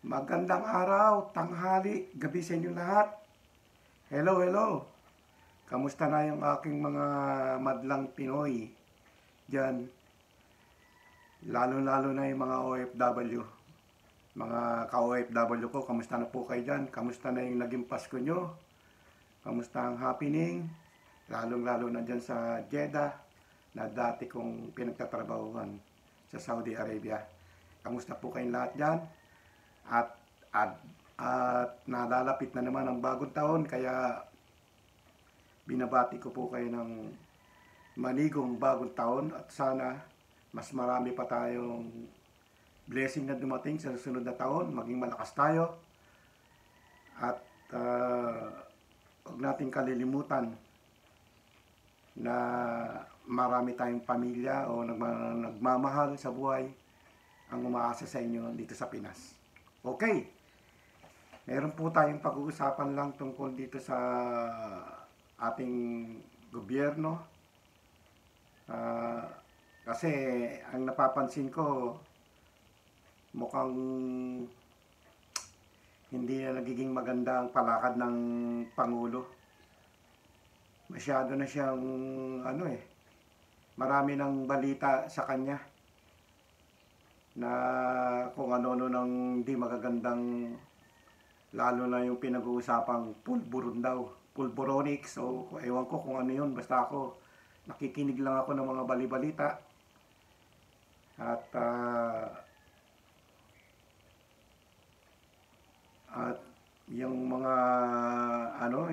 Magandang araw, tanghali, gabi sa inyo lahat. Hello, hello. Kamusta na yung aking mga madlang Pinoy dyan? Lalo-lalo na yung mga OFW. Mga ka-OFW ko, kamusta na po kayo dyan? Kamusta na yung naging Pasko nyo? Kamusta ang happening? Lalong-lalo na dyan sa Jeddah na dati kong pinagtatrabahuhan sa Saudi Arabia. Kamusta po kayong lahat dyan? At, at, at nalalapit na naman ang bagong taon, kaya binabati ko po kayo ng manigong bagong taon at sana mas marami pa tayong blessing na dumating sa susunod na taon, maging malakas tayo at huwag nating kalilimutan na marami tayong pamilya o nagmamahal sa buhay ang umaasa sa inyo dito sa Pinas. Okay, meron po tayong pag-uusapan lang tungkol dito sa ating gobyerno. Kasi ang napapansin ko, mukhang hindi na nagiging maganda ang palakad ng Pangulo. Masyado na siyang marami ng balita sa kanya na kung ano-ano nang di magagandang, lalo na yung pinag-uusapang pulburon daw, pulboronics, o ewan ko kung ano yun, basta ako nakikinig lang ako ng mga balibalita at yung mga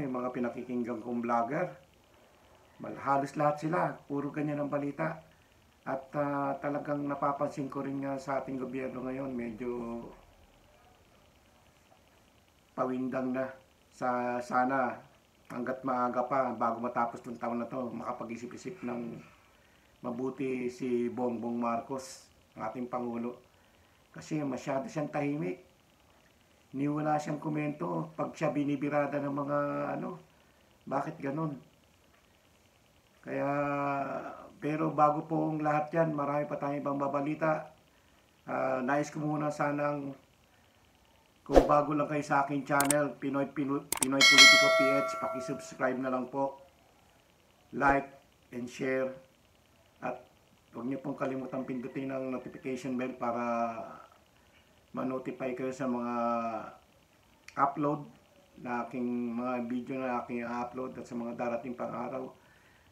yung mga pinakikinggan kong vlogger, halos lahat sila puro ganyan ang balita. At talagang napapansin ko rin nga sa ating gobyerno ngayon, medyo pawindang na. Sana hanggat maaga pa, bago matapos ng taon na to, makapag-isip-isip ng mabuti si Bongbong Marcos, ang ating Pangulo. Kasi masyado siyang tahimik. Wala siyang komento pag siya binibirada ng mga bakit ganun? Kaya, pero bago pong lahat yan, marami pa tayong ibang babalita. Nais ko muna sanang, kung bago lang kayo sa aking channel, Pinoy Politico PH, pakisubscribe na lang po. Like and share. At huwag niyo pong kalimutan pindutin ang notification bell para ma-notify kayo sa mga upload na aking mga video na aking upload at sa mga darating pang araw.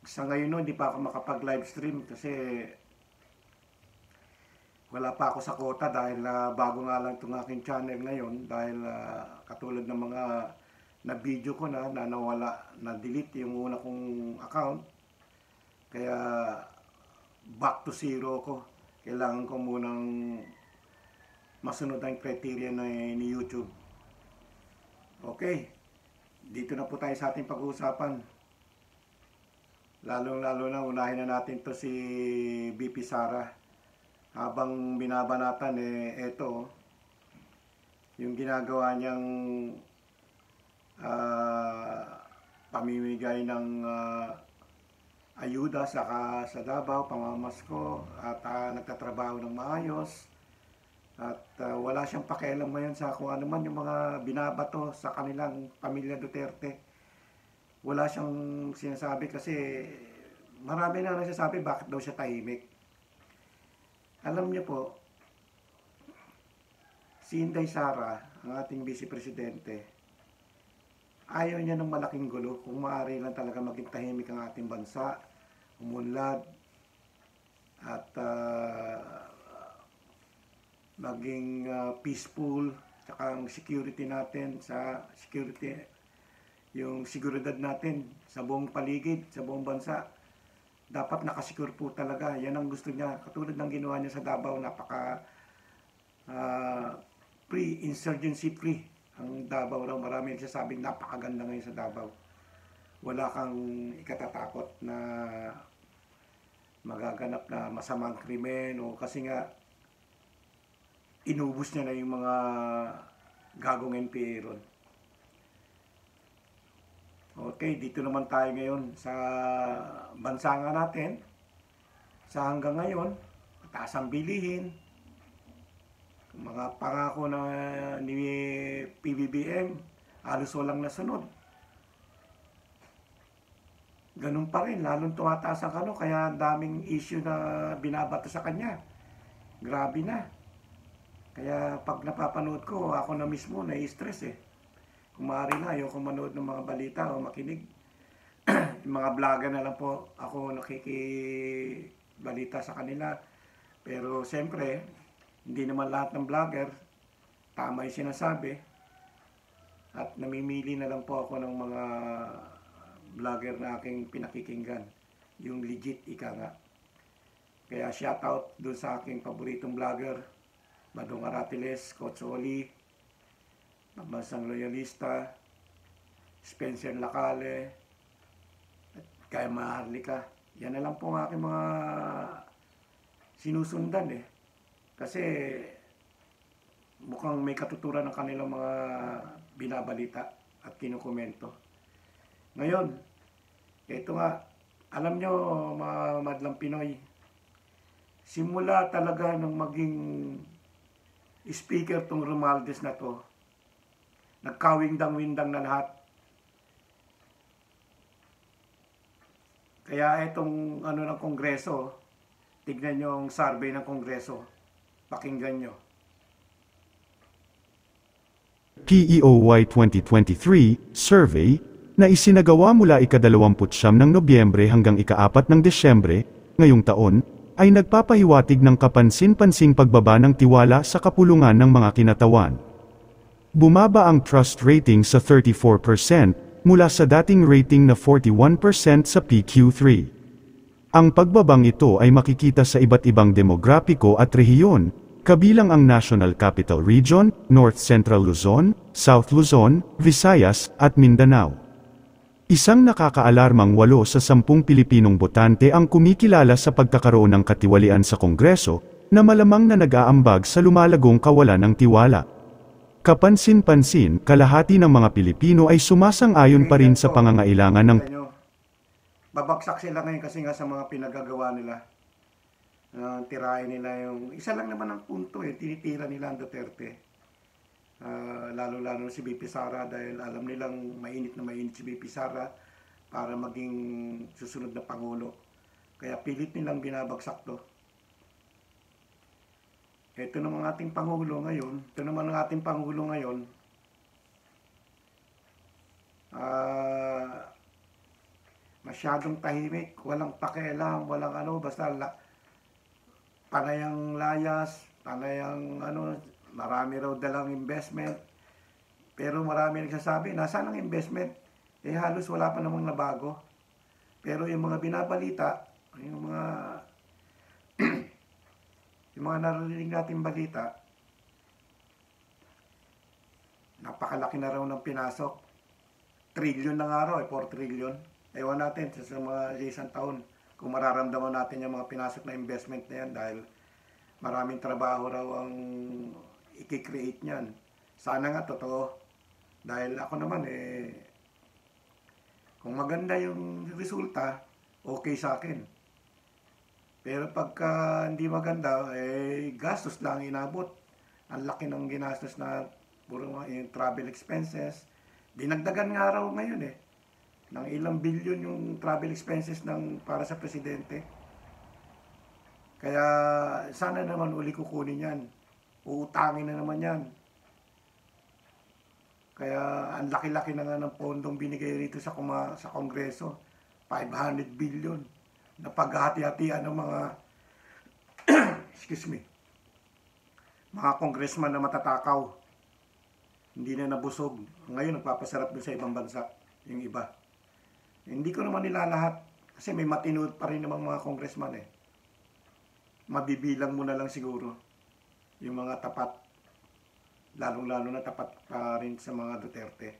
Sa ngayon hindi pa ako makapag-live stream kasi wala pa ako sa quota dahil bago nga lang itong aking channel ngayon, dahil katulad ng mga na-video ko na nawala, na-delete yung una kong account. Kaya back to zero ko. Kailangan ko munang masunod ang criteria ni YouTube. Okay, dito na po tayo sa ating pag-uusapan. Lalo na unahin na natin to si BP Sara. Habang binabanatan eto yung ginagawa niyang pamimigay ng ayuda sa Davao, pamamasko, at nagtatrabaho ng maayos. At wala siyang pakialam ngayon sa kung ano man yung mga binabato sa kanilang pamilya Duterte. Wala siyang sinasabi kasi marami na nagsasabi bakit daw siya tahimik. Alam niyo po, si Inday Sara, ang ating Vice Presidente, ayaw niya ng malaking gulo. Kung maaari lang talaga maging tahimik ang ating bansa, umunlad, at maging peaceful, tsaka ang security natin, yung seguridad natin sa buong paligid, sa buong bansa, dapat nakasecure po talaga. Yan ang gusto niya. Katulad ng ginawa niya sa Davao, napaka pre-insurgency free ang Davao raw. Marami nagsasabing napakaganda ngayon sa Davao. Wala kang ikatatakot na magaganap na masamang krimen, o kasi nga inubos niya na yung mga gagong NPA ron. Okay, dito naman tayo ngayon sa bansa nga natin. Sa hanggang ngayon, mataas ang bilihin, mga pangako na ni PBBM, halos walang nasunod. Ganun pa rin, lalong tumataas ang ano, kaya daming issue na binabato sa kanya. Grabe na. Kaya pag napapanood ko, ako na mismo nai-stress eh. Kung maaari na, ayoko manood ng mga balita o makinig. Yung mga vlogger na lang po ako nakikibalita sa kanila. Pero siyempre, hindi naman lahat ng vlogger tama yung sinasabi. At namimili na lang po ako ng mga vlogger na aking pinakikinggan. Yung legit, ika nga. Kaya shoutout dun sa aking paboritong vlogger, Badong Aratiles, Coach Oli, Pambansang Loyalista, Spencer Lacale, at kaya Maharlika. Yan na lang po ang aking mga sinusundan eh. Kasi mukhang may katuturan ng kanilang mga binabalita at kinukomento. Ngayon, ito nga, alam nyo mga madlang Pinoy, simula talaga nung maging speaker tong Romualdez na to, nagkawindang-windang na lahat. Kaya itong ano ng Kongreso, tignan nyo ang survey ng Kongreso, pakinggan nyo. PEOY 2023 survey na isinagawa mula ika-29 ng Nobyembre hanggang ika-4 ng Desyembre ngayong taon, ay nagpapahiwatig ng kapansin-pansing pagbaba ng tiwala sa kapulungan ng mga kinatawan. Bumaba ang trust rating sa 34% mula sa dating rating na 41% sa PQ3. Ang pagbabang ito ay makikita sa iba't ibang demograpiko at rehiyon, kabilang ang National Capital Region, North Central Luzon, South Luzon, Visayas, at Mindanao. Isang nakakaalarmang 8 sa 10 Pilipinong botante ang kumikilala sa pagkakaroon ng katiwalian sa Kongreso, na malamang na nag-aambag sa lumalagong kawalan ng tiwala. Kapansin-pansin, kalahati ng mga Pilipino ay sumasang-ayon pa rin sa pangangailangan ng Babagsak sila ngayon kasi nga sa mga pinagagawa nila. Tirahin nila yung, isa lang naman ang punto eh, tinitira nila ang Duterte. Lalo-lalo si BP Sara dahil alam nilang mainit na mainit si BP Sara para maging susunod na Pangulo. Kaya pilit nilang binabagsak to. Ito naman ang ating Pangulo ngayon. Masyadong tahimik, walang pakialam, walang ano, basta panayang layas, panayang ano, marami raw dalang investment. Pero marami nagsasabi, nasaan ang investment? Eh halos wala pa namang nabago. Pero yung mga binabalita, yung mga narinig natin balita, napakalaki na raw ng pinasok. Trillion na nga raw, 4 trillion. Ewan natin sa mga isang taon kung mararamdaman natin yung mga pinasok na investment na yan dahil maraming trabaho raw ang i-create niyan. Sana nga totoo. Dahil ako naman kung maganda yung resulta, okay sa akin. Pero pagka hindi maganda, gastos lang inabot. Ang laki ng ginastos na puro yung travel expenses. Dinagdagan nga raw ngayon ng ilang bilyon yung travel expenses para sa presidente. Kaya sana naman uli kukunin yan. Uutangin na naman yan. Kaya ang laki-laki na nga ng pondong binigay rito sa Kongreso. 500 billion na paghati-hatian ng mga mga congressman na matatakaw. Hindi na nabusog. Ngayon nagpapasarap doon sa ibang bansa. Yung iba. Hindi ko naman nilalahat. Kasi may matinood pa rin namang mga congressman Mabibilang mo na lang siguro yung mga tapat. Lalong-lalo na tapat pa rin sa mga Duterte.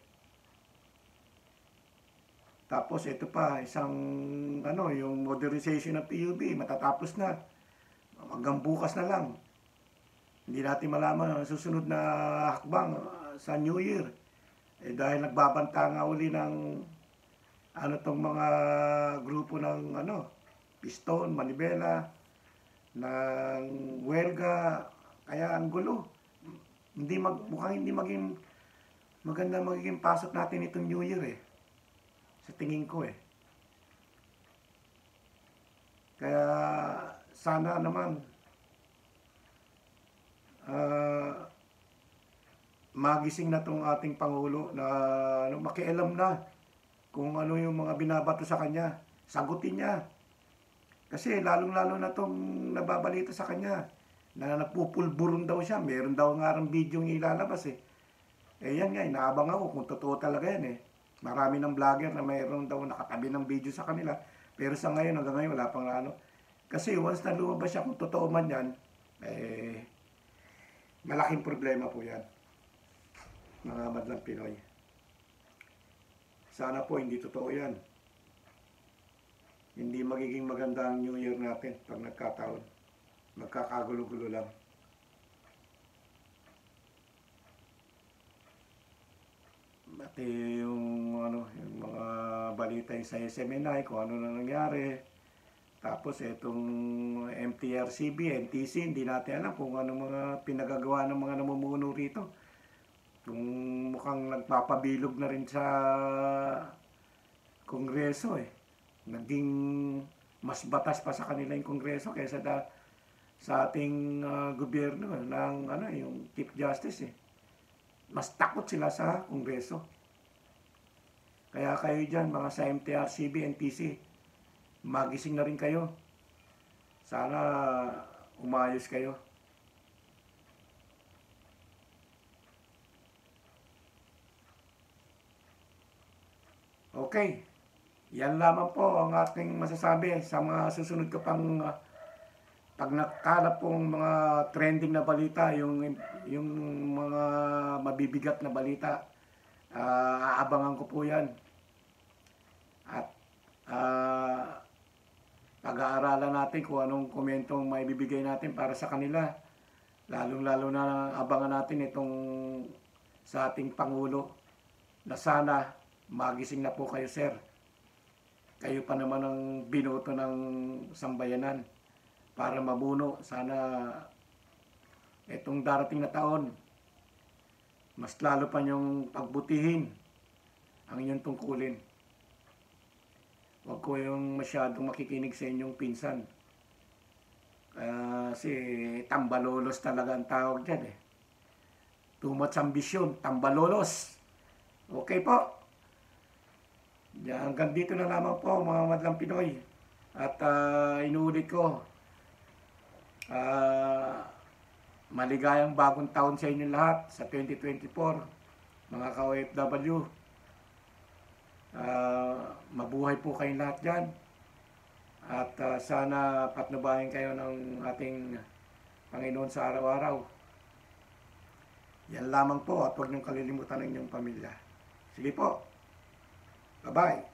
Tapos ito pa, yung modernization ng PUB, matatapos na. Hanggang bukas na lang. Hindi natin malaman ang susunod na hakbang sa New Year. Dahil nagbabanta nga uli ng tong mga grupo ng Piston, Manibela, ng Huelga, kaya ang gulo. Mukhang hindi maganda magiging pasok natin itong New Year eh. Sa tingin ko eh. Kaya sana naman magising na tong ating Pangulo na makialam na kung ano yung mga binabato sa kanya. Sagutin niya. Kasi lalong-lalo na tong nababalita sa kanya na nagpupulburon daw siya. Meron daw nga rin video yung ilalabas eh. Eh yan nga, inaabang ako kung totoo talaga yan eh. Marami ng vlogger na mayroon daw nakatabi ng video sa kanila. Pero sa ngayon, hanggang ngayon, wala pang ano. Kasi once na lumabas siya, kung totoo man yan, eh, malaking problema po yan. Mga madlang Pinoy. Sana po hindi totoo yan. Hindi magiging maganda ang New Year natin pag nagkataon. Magkakagulo-gulo lang. Pati yung mga balita yung sa SMNI, kung ano na nangyari. Tapos itong MTRCB, NTC, hindi natin alam kung ano mga pinagagawa ng mga namumuno rito. Kung mukhang nagpapabilog na rin sa Kongreso eh. Naging mas batas pa sa kanila yung Kongreso kaysa sa ating gobyerno ng yung Chief Justice eh. Mas takot sila sa Kongreso. Kaya kayo dyan, mga sa MTRCB, NTC, magising na rin kayo. Sana umayos kayo. Okay. Yan lamang po ang aking masasabi sa mga susunod ko pang pag nakalap pong mga trending na balita, yung mga mabibigat na balita, aabangan ko po yan. At pag-aaralan natin kung anong komentong may bibigay natin para sa kanila. Lalong-lalo na abangan natin itong sa ating Pangulo na sana magising na po kayo, sir. Kayo pa naman ang binoto ng sambayanan para mabuno. Sana itong darating na taon, mas lalo pa niyong pagbutihin ang inyong tungkulin. Huwag ko yung masyadong makikinig sa inyong pinsan. Kasi tambalolos talaga ang tawag dyan eh. Too much ambition, tambalolos. Okay po. Hanggang dito na lamang po mga madlang Pinoy. At inuulit ko, maligayang bagong taon sa inyo lahat sa 2024, mga ka-OFW. Mabuhay po kayong lahat dyan. At sana patnubayan kayo ng ating Panginoon sa araw-araw. Yan lamang po at huwag niyong kalilimutan ng inyong pamilya. Sige po. Bye-bye.